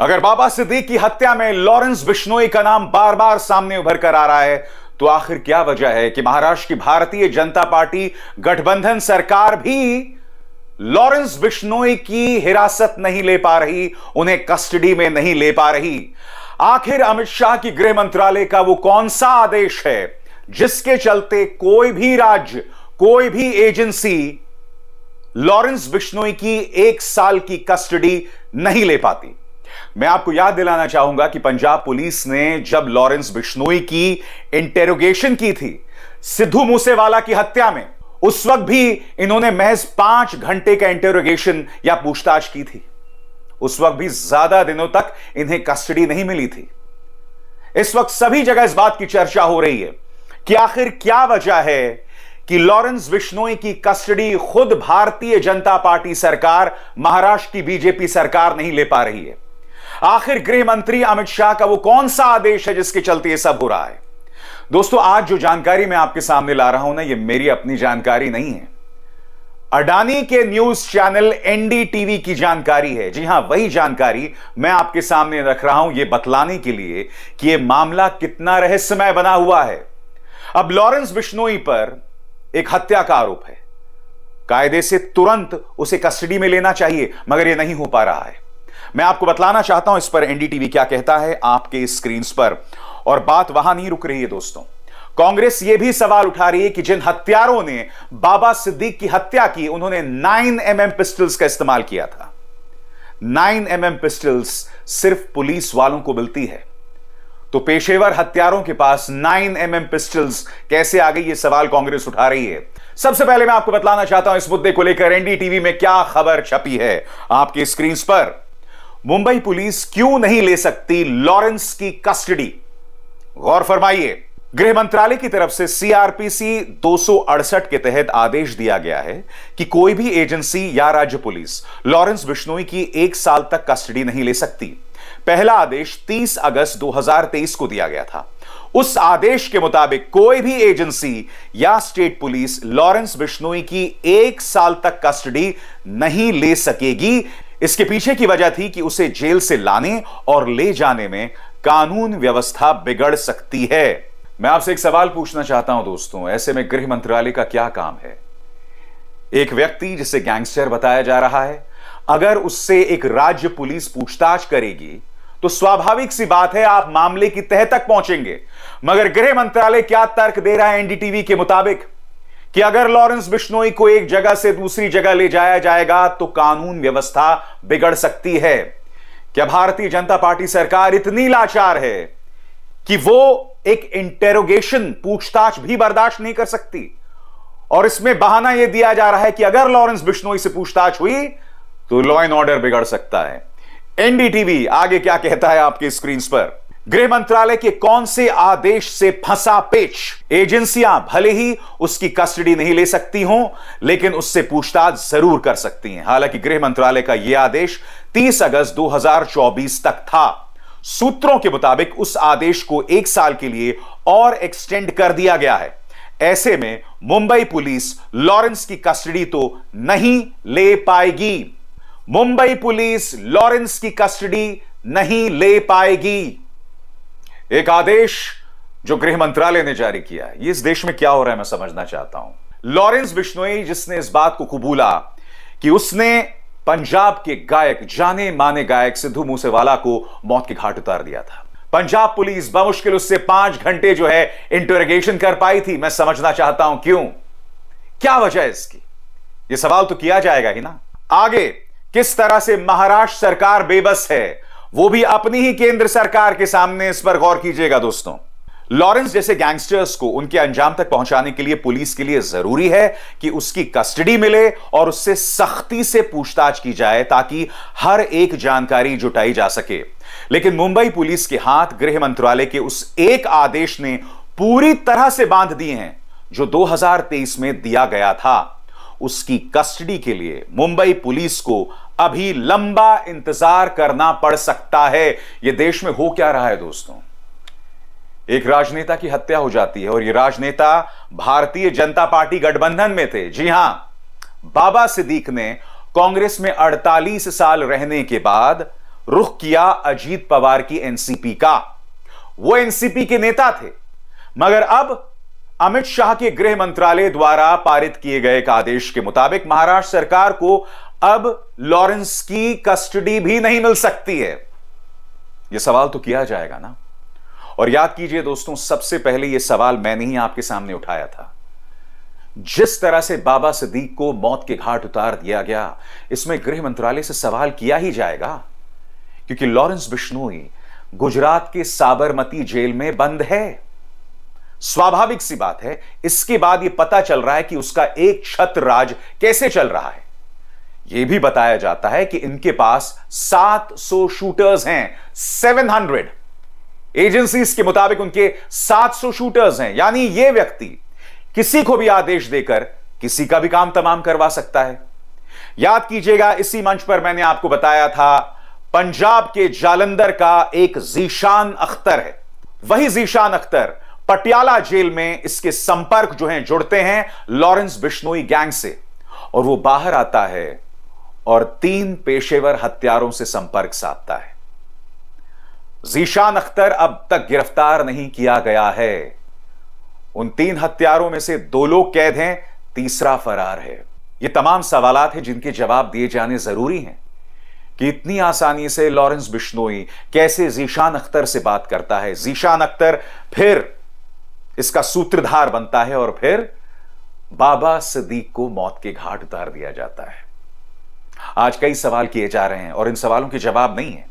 अगर बाबा सिद्दीक की हत्या में लॉरेंस बिश्नोई का नाम बार बार सामने उभर कर आ रहा है, तो आखिर क्या वजह है कि महाराष्ट्र की भारतीय जनता पार्टी गठबंधन सरकार भी लॉरेंस बिश्नोई की हिरासत नहीं ले पा रही, उन्हें कस्टडी में नहीं ले पा रही? आखिर अमित शाह की गृह मंत्रालय का वो कौन सा आदेश है जिसके चलते कोई भी राज्य, कोई भी एजेंसी लॉरेंस बिश्नोई की 1 साल की कस्टडी नहीं ले पाती? मैं आपको याद दिलाना चाहूंगा कि पंजाब पुलिस ने जब लॉरेंस बिश्नोई की इंटेरोगेशन की थी सिद्धू मूसेवाला की हत्या में, उस वक्त भी इन्होंने महज 5 घंटे का इंटेरोगेशन या पूछताछ की थी। उस वक्त भी ज्यादा दिनों तक इन्हें कस्टडी नहीं मिली थी। इस वक्त सभी जगह इस बात की चर्चा हो रही है कि आखिर क्या वजह है कि लॉरेंस बिश्नोई की कस्टडी खुद भारतीय जनता पार्टी सरकार, महाराष्ट्र की बीजेपी सरकार नहीं ले पा रही है। आखिर गृह मंत्री अमित शाह का वो कौन सा आदेश है जिसके चलते यह सब हो रहा है? दोस्तों, आज जो जानकारी मैं आपके सामने ला रहा हूं ना, ये मेरी अपनी जानकारी नहीं है, अडानी के न्यूज चैनल एनडीटीवी की जानकारी है। जी हां, वही जानकारी मैं आपके सामने रख रहा हूं, यह बतलाने के लिए कि यह मामला कितना रहस्यमय बना हुआ है। अब लॉरेंस बिश्नोई पर एक हत्या का आरोप है, कायदे से तुरंत उसे कस्टडी में लेना चाहिए, मगर यह नहीं हो पा रहा है। मैं आपको बतलाना चाहता हूं इस पर एनडीटीवी क्या कहता है आपके स्क्रीन पर। और बात वहां नहीं रुक रही है दोस्तों, कांग्रेस यह भी सवाल उठा रही है कि जिन हत्यारों ने बाबा सिद्दीक की हत्या की, उन्होंने 9mm पिस्टल्स का इस्तेमाल किया था। 9mm पिस्टल्स सिर्फ पुलिस वालों को मिलती है, तो पेशेवर हत्यारों के पास 9mm पिस्टल्स कैसे आ गई, यह सवाल कांग्रेस उठा रही है। सबसे पहले मैं आपको बतलाना चाहता हूं इस मुद्दे को लेकर एनडीटीवी में क्या खबर छपी है आपकी स्क्रीन पर। मुंबई पुलिस क्यों नहीं ले सकती लॉरेंस की कस्टडी? गौर फरमाइए, गृह मंत्रालय की तरफ से सीआरपीसी 268 के तहत आदेश दिया गया है कि कोई भी एजेंसी या राज्य पुलिस लॉरेंस बिश्नोई की 1 साल तक कस्टडी नहीं ले सकती। पहला आदेश 30 अगस्त 2023 को दिया गया था। उस आदेश के मुताबिक कोई भी एजेंसी या स्टेट पुलिस लॉरेंस बिश्नोई की 1 साल तक कस्टडी नहीं ले सकेगी। इसके पीछे की वजह थी कि उसे जेल से लाने और ले जाने में कानून व्यवस्था बिगड़ सकती है। मैं आपसे एक सवाल पूछना चाहता हूं दोस्तों, ऐसे में गृह मंत्रालय का क्या काम है? एक व्यक्ति जिसे गैंगस्टर बताया जा रहा है, अगर उससे एक राज्य पुलिस पूछताछ करेगी तो स्वाभाविक सी बात है आप मामले की तह तक पहुंचेंगे। मगर गृह मंत्रालय क्या तर्क दे रहा है एनडीटीवी के मुताबिक कि अगर लॉरेंस बिश्नोई को एक जगह से दूसरी जगह ले जाया जाएगा तो कानून व्यवस्था बिगड़ सकती है। क्या भारतीय जनता पार्टी सरकार इतनी लाचार है कि वो एक इंटेरोगेशन, पूछताछ भी बर्दाश्त नहीं कर सकती? और इसमें बहाना यह दिया जा रहा है कि अगर लॉरेंस बिश्नोई से पूछताछ हुई तो लॉ एंड ऑर्डर बिगड़ सकता है। एनडीटीवी आगे क्या कहता है आपके स्क्रीन पर। गृह मंत्रालय के कौन से आदेश से फंसा पेच? एजेंसियां भले ही उसकी कस्टडी नहीं ले सकती हों, लेकिन उससे पूछताछ जरूर कर सकती हैं। हालांकि गृह मंत्रालय का यह आदेश 30 अगस्त 2024 तक था। सूत्रों के मुताबिक उस आदेश को 1 साल के लिए और एक्सटेंड कर दिया गया है। ऐसे में मुंबई पुलिस लॉरेंस की कस्टडी तो नहीं ले पाएगी। मुंबई पुलिस लॉरेंस की कस्टडी नहीं ले पाएगी। एक आदेश जो गृह मंत्रालय ने जारी किया है, ये इस देश में क्या हो रहा है मैं समझना चाहता हूं। लॉरेंस बिश्नोई जिसने इस बात को कबूला कि उसने पंजाब के गायक, जाने माने गायक सिद्धू मूसेवाला को मौत के घाट उतार दिया था, पंजाब पुलिस बमुश्किल उससे 5 घंटे जो है इंटरोगेशन कर पाई थी। मैं समझना चाहता हूं क्यों, क्या वजह है इसकी? यह सवाल तो किया जाएगा ही ना। आगे किस तरह से महाराष्ट्र सरकार बेबस है, वो भी अपनी ही केंद्र सरकार के सामने, इस पर गौर कीजिएगा दोस्तों। लॉरेंस जैसे गैंगस्टर्स को उनके अंजाम तक पहुंचाने के लिए पुलिस के लिए जरूरी है कि उसकी कस्टडी मिले और उससे सख्ती से पूछताछ की जाए ताकि हर एक जानकारी जुटाई जा सके। लेकिन मुंबई पुलिस के हाथ गृह मंत्रालय के उस एक आदेश ने पूरी तरह से बांध दिए हैं जो 2023 में दिया गया था। उसकी कस्टडी के लिए मुंबई पुलिस को अभी लंबा इंतजार करना पड़ सकता है। यह देश में हो क्या रहा है दोस्तों? एक राजनेता की हत्या हो जाती है और यह राजनेता भारतीय जनता पार्टी गठबंधन में थे। जी हां, बाबा सिद्दीक ने कांग्रेस में 48 साल रहने के बाद रुख किया अजीत पवार की एनसीपी का। वो एनसीपी के नेता थे, मगर अब अमित शाह के गृह मंत्रालय द्वारा पारित किए गए एक आदेश के मुताबिक महाराष्ट्र सरकार को अब लॉरेंस की कस्टडी भी नहीं मिल सकती है। यह सवाल तो किया जाएगा ना। और याद कीजिए दोस्तों, सबसे पहले यह सवाल मैंने ही आपके सामने उठाया था। जिस तरह से बाबा सिद्दीक को मौत के घाट उतार दिया गया, इसमें गृह मंत्रालय से सवाल किया ही जाएगा, क्योंकि लॉरेंस बिश्नोई गुजरात के साबरमती जेल में बंद है। स्वाभाविक सी बात है, इसके बाद यह पता चल रहा है कि उसका एक छत्र राज कैसे चल रहा है। यह भी बताया जाता है कि इनके पास 700 शूटर्स हैं। 700 एजेंसीज के मुताबिक उनके 700 शूटर्स हैं। यानी यह व्यक्ति किसी को भी आदेश देकर किसी का भी काम तमाम करवा सकता है। याद कीजिएगा, इसी मंच पर मैंने आपको बताया था, पंजाब के जालंधर का एक ज़ीशान अख्तर है। वही ज़ीशान अख्तर पटियाला जेल में इसके संपर्क जो हैं जुड़ते हैं लॉरेंस बिश्नोई गैंग से, और वो बाहर आता है और 3 पेशेवर हत्यारों से संपर्क साधता है। ज़ीशान अख्तर अब तक गिरफ्तार नहीं किया गया है। उन 3 हत्यारों में से 2 लोग कैद हैं, तीसरा फरार है। ये तमाम सवालात हैं जिनके जवाब दिए जाने जरूरी हैं कि इतनी आसानी से लॉरेंस बिश्नोई कैसे ज़ीशान अख्तर से बात करता है। ज़ीशान अख्तर फिर इसका सूत्रधार बनता है और फिर बाबा सिद्दीक को मौत के घाट उतार दिया जाता है। आज कई सवाल किए जा रहे हैं और इन सवालों के जवाब नहीं है।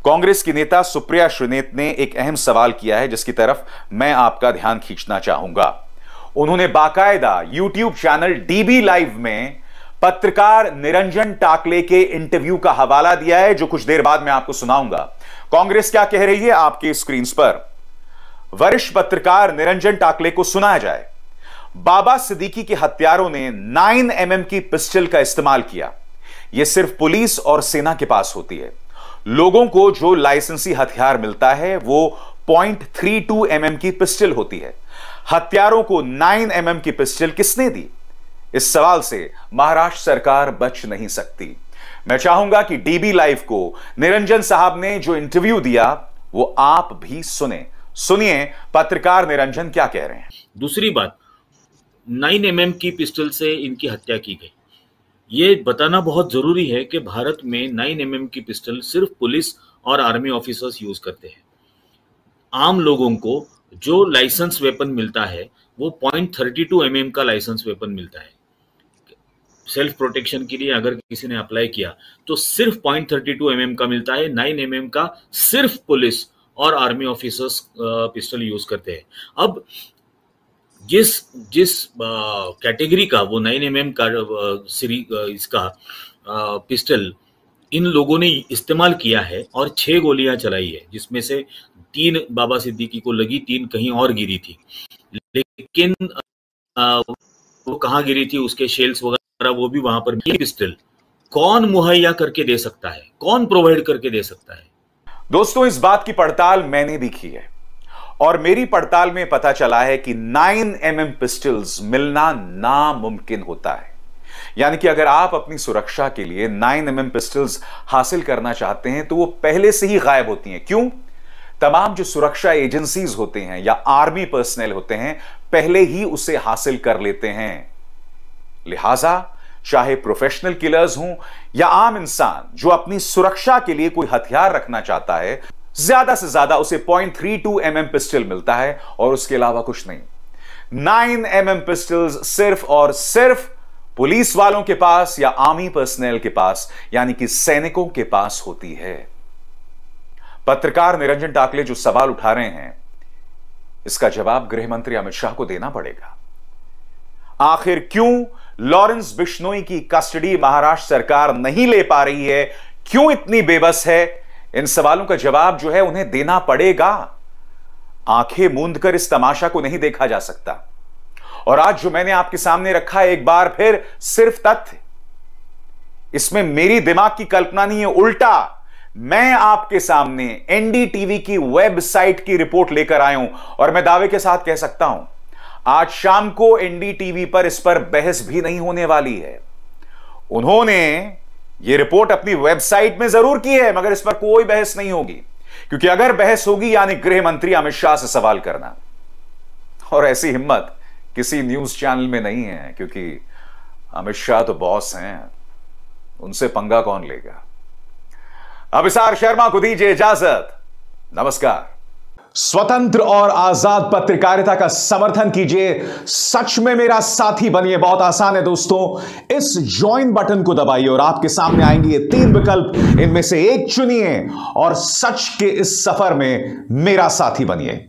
कांग्रेस की नेता सुप्रिया श्रीनेत ने एक अहम सवाल किया है जिसकी तरफ मैं आपका ध्यान खींचना चाहूंगा। उन्होंने बाकायदा यूट्यूब चैनल डीबी लाइव में पत्रकार निरंजन टाकले के इंटरव्यू का हवाला दिया है, जो कुछ देर बाद मैं आपको सुनाऊंगा। कांग्रेस क्या कह रही है आपके स्क्रीन पर। वरिष्ठ पत्रकार निरंजन टाकले को सुनाया जाए। बाबा सिद्दीकी के हत्यारों ने 9mm की पिस्टल का इस्तेमाल किया। यह सिर्फ पुलिस और सेना के पास होती है। लोगों को जो लाइसेंसी हथियार मिलता है वो .32mm की पिस्टल होती है। हत्यारों को 9mm की पिस्टल किसने दी? इस सवाल से महाराष्ट्र सरकार बच नहीं सकती। मैं चाहूंगा कि डीबी लाइव को निरंजन साहब ने जो इंटरव्यू दिया वो आप भी सुनिए पत्रकार निरंजन क्या कह रहे हैं। दूसरी बात, 9mm की पिस्टल से इनकी हत्या की गई। ये बताना बहुत जरूरी है कि भारत में 9mm की पिस्टल सिर्फ पुलिस और आर्मी ऑफिसर्स यूज करते हैं। आम लोगों को जो लाइसेंस वेपन मिलता है वो .32mm का लाइसेंस वेपन मिलता है। सेल्फ प्रोटेक्शन के लिए अगर किसी ने अप्लाई किया तो सिर्फ .32mm का मिलता है। 9mm का सिर्फ पुलिस और आर्मी ऑफिसर्स पिस्टल यूज करते हैं। अब जिस कैटेगरी का वो 9mm का इसका पिस्टल इन लोगों ने इस्तेमाल किया है और 6 गोलियां चलाई है, जिसमें से 3 बाबा सिद्दीकी को लगी, 3 कहीं और गिरी थी। लेकिन वो कहाँ गिरी थी, उसके शेल्स वगैरह वो भी वहां पर। पिस्टल कौन मुहैया करके दे सकता है, कौन प्रोवाइड करके दे सकता है? दोस्तों, इस बात की पड़ताल मैंने भी की है और मेरी पड़ताल में पता चला है कि 9mm पिस्टल्स मिलना नामुमकिन होता है। यानी कि अगर आप अपनी सुरक्षा के लिए 9mm पिस्टल्स हासिल करना चाहते हैं तो वो पहले से ही गायब होती हैं। क्यों? तमाम जो सुरक्षा एजेंसीज होते हैं या आर्मी पर्सनल होते हैं पहले ही उसे हासिल कर लेते हैं। लिहाजा चाहे प्रोफेशनल किलर्स हों या आम इंसान जो अपनी सुरक्षा के लिए कोई हथियार रखना चाहता है, ज्यादा से ज्यादा उसे .32mm पिस्टल मिलता है और उसके अलावा कुछ नहीं। 9mm पिस्टल्स सिर्फ और सिर्फ पुलिस वालों के पास या आर्मी पर्सनल के पास, यानी कि सैनिकों के पास होती है। पत्रकार निरंजन टाकले जो सवाल उठा रहे हैं, इसका जवाब गृह मंत्री अमित शाह को देना पड़ेगा। आखिर क्यों लॉरेंस बिश्नोई की कस्टडी महाराष्ट्र सरकार नहीं ले पा रही है, क्यों इतनी बेबस है? इन सवालों का जवाब जो है उन्हें देना पड़ेगा। आंखें मूंद कर इस तमाशा को नहीं देखा जा सकता। और आज जो मैंने आपके सामने रखा है, एक बार फिर सिर्फ तथ्य, इसमें मेरी दिमाग की कल्पना नहीं है, उल्टा मैं आपके सामने एनडीटीवी की वेबसाइट की रिपोर्ट लेकर आया हूं और मैं दावे के साथ कह सकता हूं आज शाम को एनडीटीवी पर इस पर बहस भी नहीं होने वाली है। उन्होंने यह रिपोर्ट अपनी वेबसाइट में जरूर की है, मगर इस पर कोई बहस नहीं होगी, क्योंकि अगर बहस होगी यानी गृह मंत्री अमित शाह से सवाल करना, और ऐसी हिम्मत किसी न्यूज चैनल में नहीं है, क्योंकि अमित शाह तो बॉस हैं, उनसे पंगा कौन लेगा। अभिसार शर्मा को दीजिए इजाजत। नमस्कार। स्वतंत्र और आजाद पत्रकारिता का समर्थन कीजिए, सच में मेरा साथी बनिए। बहुत आसान है दोस्तों, इस ज्वाइन बटन को दबाइए और आपके सामने आएंगे ये 3 विकल्प, इनमें से एक चुनिए और सच के इस सफर में मेरा साथी बनिए।